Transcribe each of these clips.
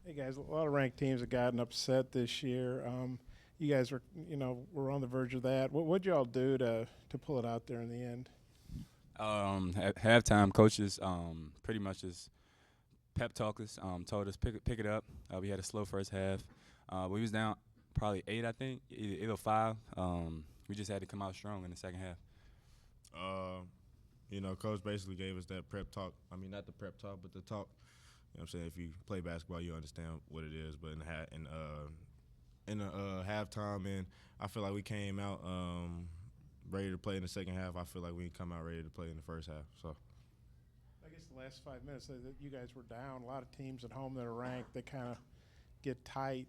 Hey guys, a lot of ranked teams have gotten upset this year. You guys were, were on the verge of that. What'd y'all do to pull it out there in the end? At halftime, coaches pretty much just pep talk us, told us pick it up. We had a slow first half. We was down probably 8, I think, either 8 or 5. We just had to come out strong in the second half. Uh, Coach basically gave us that prep talk. I mean, not the prep talk, but the talk. You know what I'm saying? If you play basketball, you understand what it is. But in the halftime, and I feel like we came out ready to play in the second half. I feel like we come out ready to play in the first half. So. I guess the last 5 minutes that you guys were down. A lot of teams at home that are ranked, they kind of get tight.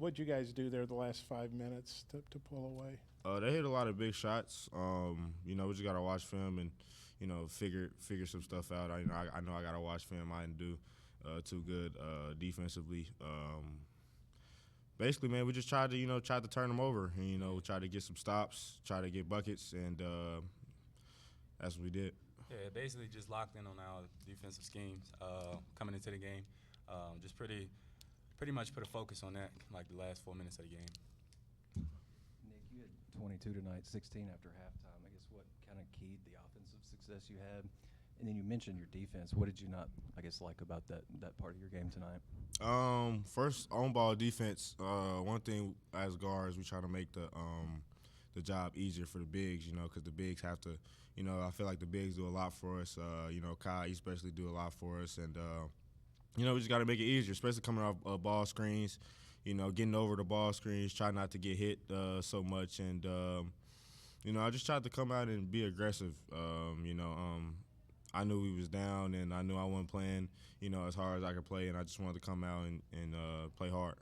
What'd you guys do there the last 5 minutes to pull away? They hit a lot of big shots. We just gotta watch film and figure some stuff out. I know I gotta watch film. I didn't do too good defensively. Basically, man, we just tried to turn them over. And, try to get some stops, try to get buckets, and that's what we did. Yeah, basically just locked in on our defensive schemes coming into the game. Just pretty much put a focus on that, like the last 4 minutes of the game. Nick, you had 22 tonight, 16 after halftime. I guess what kind of keyed the offensive success you had? And then you mentioned your defense. What did you not, like about that part of your game tonight? First on ball defense. One thing as guards, we try to make the job easier for the bigs. Because the bigs have to. I feel like the bigs do a lot for us. Kai especially do a lot for us, and we just got to make it easier, especially coming off ball screens. Getting over the ball screens, try not to get hit so much, and I just tried to come out and be aggressive. I knew we was down, and I knew I wasn't playing, as hard as I could play, and I just wanted to come out and play hard.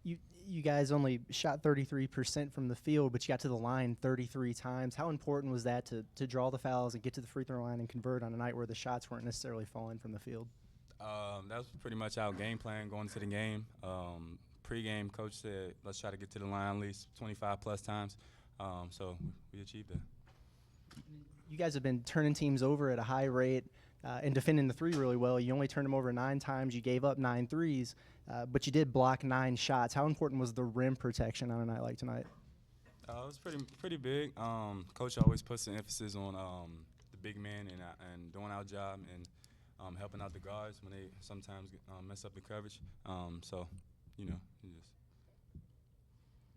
You guys only shot 33% from the field, but you got to the line 33 times. How important was that to draw the fouls and get to the free throw line and convert on a night where the shots weren't necessarily falling from the field? That was pretty much our game plan going into the game. Pre-game, coach said, let's try to get to the line at least 25-plus times. So we achieved that. You guys have been turning teams over at a high rate and defending the three really well. You only turned them over 9 times. You gave up 9 threes, but you did block 9 shots. How important was the rim protection on a night like tonight? It was pretty big. Coach always puts the emphasis on the big man and doing our job and helping out the guards when they sometimes mess up the coverage. You just.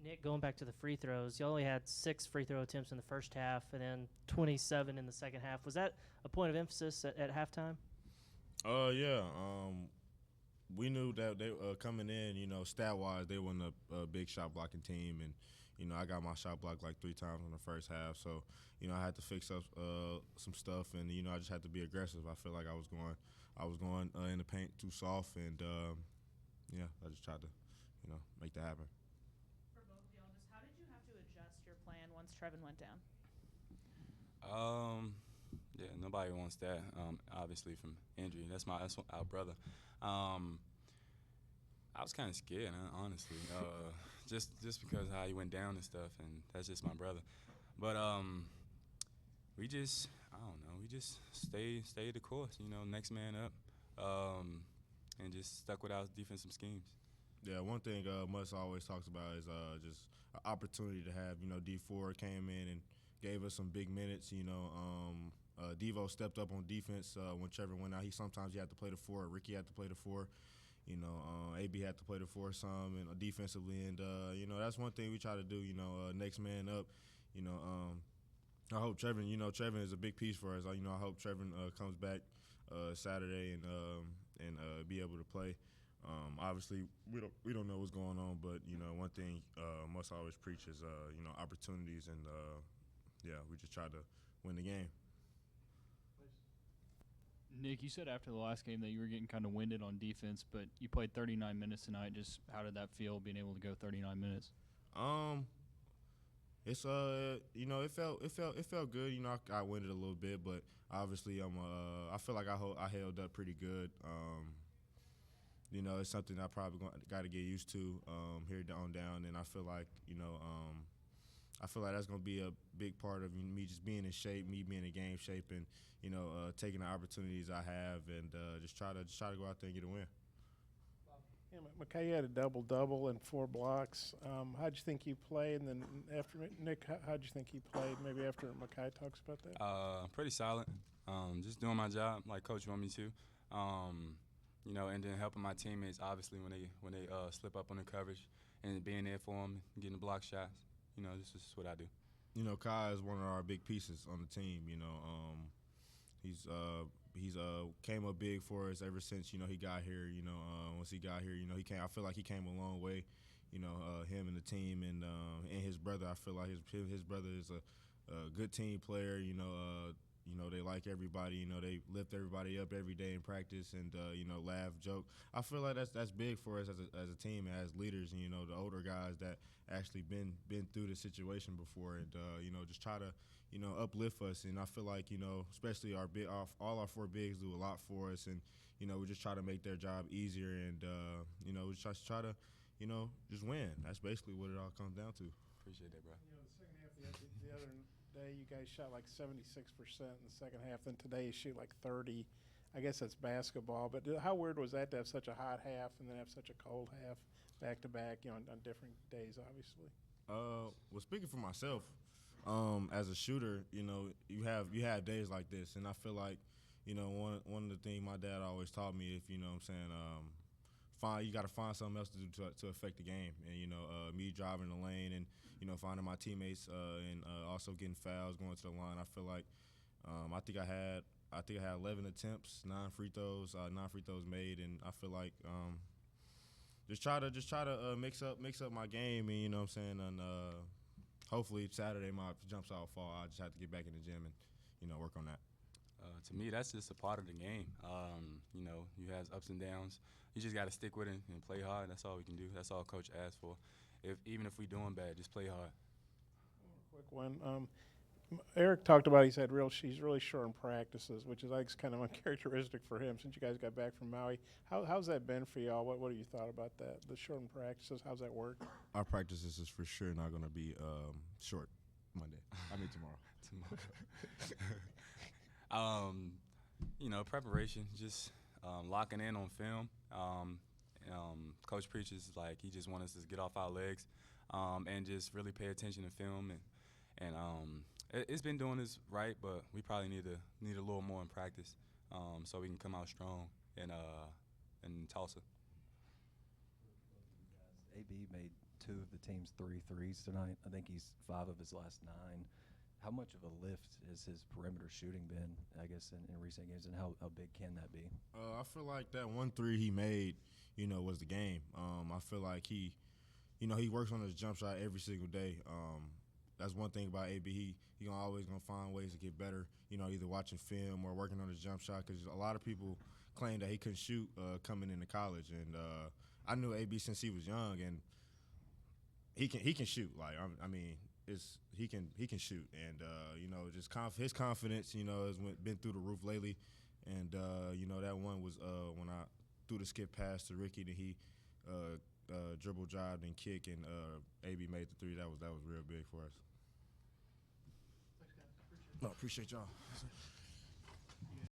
Nick, going back to the free throws, you only had 6 free throw attempts in the first half and then 27 in the second half. Was that a point of emphasis at halftime? Yeah. We knew that they coming in, stat-wise, they weren't a big shot blocking team, and I got my shot blocked like 3 times in the first half. So I had to fix up some stuff, and I just had to be aggressive. I feel like I was going in the paint too soft, and I just tried to make that happen. For both of y'all, just how did you have to adjust your plan once Trevin went down? Yeah, nobody wants that. Obviously from injury, that's our brother. I was kind of scared, honestly, just because how he went down and stuff, and that's just my brother. But we just stayed the course. Next man up, and just stuck with our defensive schemes. Yeah, one thing Muss always talks about is just an opportunity to have. D4 came in and gave us some big minutes. Devo stepped up on defense when Trevor went out. Sometimes he had to play the 4. Ricky had to play the 4. AB had to play the 4 some and defensively, and that's one thing we try to do. Next man up. I hope Trevin. Trevin is a big piece for us. I hope Trevin comes back Saturday and be able to play. Obviously, we don't know what's going on, but one thing Muss always preach is opportunities, and we just try to win the game. Nick, you said after the last game that you were getting kind of winded on defense, but you played 39 minutes tonight. Just how did that feel, being able to go 39 minutes? It's it felt good. I got winded a little bit, but obviously I feel like I held up pretty good. It's something I probably got to get used to here on down, and I feel like I feel like that's going to be a big part of me just being in shape, me being in game shape, and taking the opportunities I have, and just try to go out there and get a win. Yeah, Makhi had a double-double and 4 blocks. How'd you think you played? And then after Nick, how'd you think he played? Maybe after Makhi talks about that. Pretty solid. Just doing my job like Coach want me to. And then helping my teammates obviously when they slip up on the coverage and being there for them, getting the block shots. This is what I do. Kai is one of our big pieces on the team. He's came up big for us ever since he got here. Once he got here, he came. I feel like he came a long way. Him and the team and his brother. I feel like his brother is a good team player. They like everybody. They lift everybody up every day in practice and laugh, joke. I feel like that's big for us as a team and as leaders. And the older guys that actually been through the situation before and just try to uplift us. And I feel like especially all our 4 bigs do a lot for us, and we just try to make their job easier and we just try to just win. That's basically what it all comes down to. Appreciate that, bro. The second half the other day, you guys shot like 76% in the second half. Then today, you shoot like 30. I guess that's basketball. But how weird was that to have such a hot half and then have such a cold half back to back? On different days, obviously. Well, speaking for myself, as a shooter, you have days like this, and I feel like one of the things my dad always taught me, if what I'm saying, you got to find something else to do to affect the game, and me driving the lane and finding my teammates and also getting fouls, going to the line. I feel like I think I had 11 attempts, 9 free throws made, and I feel like just try to mix up my game, and what I'm saying, and hopefully Saturday my jump shot fall. I just have to get back in the gym and work on that. To me, that's just a part of the game. You have ups and downs. You just got to stick with it and play hard. That's all we can do. That's all Coach asked for. Even if we doing bad, just play hard. Quick one. Eric talked about he's really short in practices, which is kind of uncharacteristic for him since you guys got back from Maui. How's that been for y'all? What have you thought about that? The short in practices, how's that work? Our practices is for sure not going to be short Monday. Tomorrow. Preparation, just locking in on film. Coach preaches like he just wants us to get off our legs and just really pay attention to film and it's been doing this right, but we probably need a little more in practice so we can come out strong in Tulsa. AB made 2 of the team's 3 threes tonight. I think he's 5 of his last 9. How much of a lift has his perimeter shooting been, I guess, in recent games, and how big can that be? I feel like that 1 3 he made, was the game. I feel like he works on his jump shot every single day. That's one thing about AB. He always gonna find ways to get better. Either watching film or working on his jump shot. Because a lot of people claim that he couldn't shoot coming into college, and I knew AB since he was young, and he can shoot. Like he can shoot, and just his confidence, has been through the roof lately, and that one was when I threw the skip pass to Ricky, that he dribble, jived, and kick, and AB made the 3. That was real big for us. Thanks, guys. No, appreciate y'all.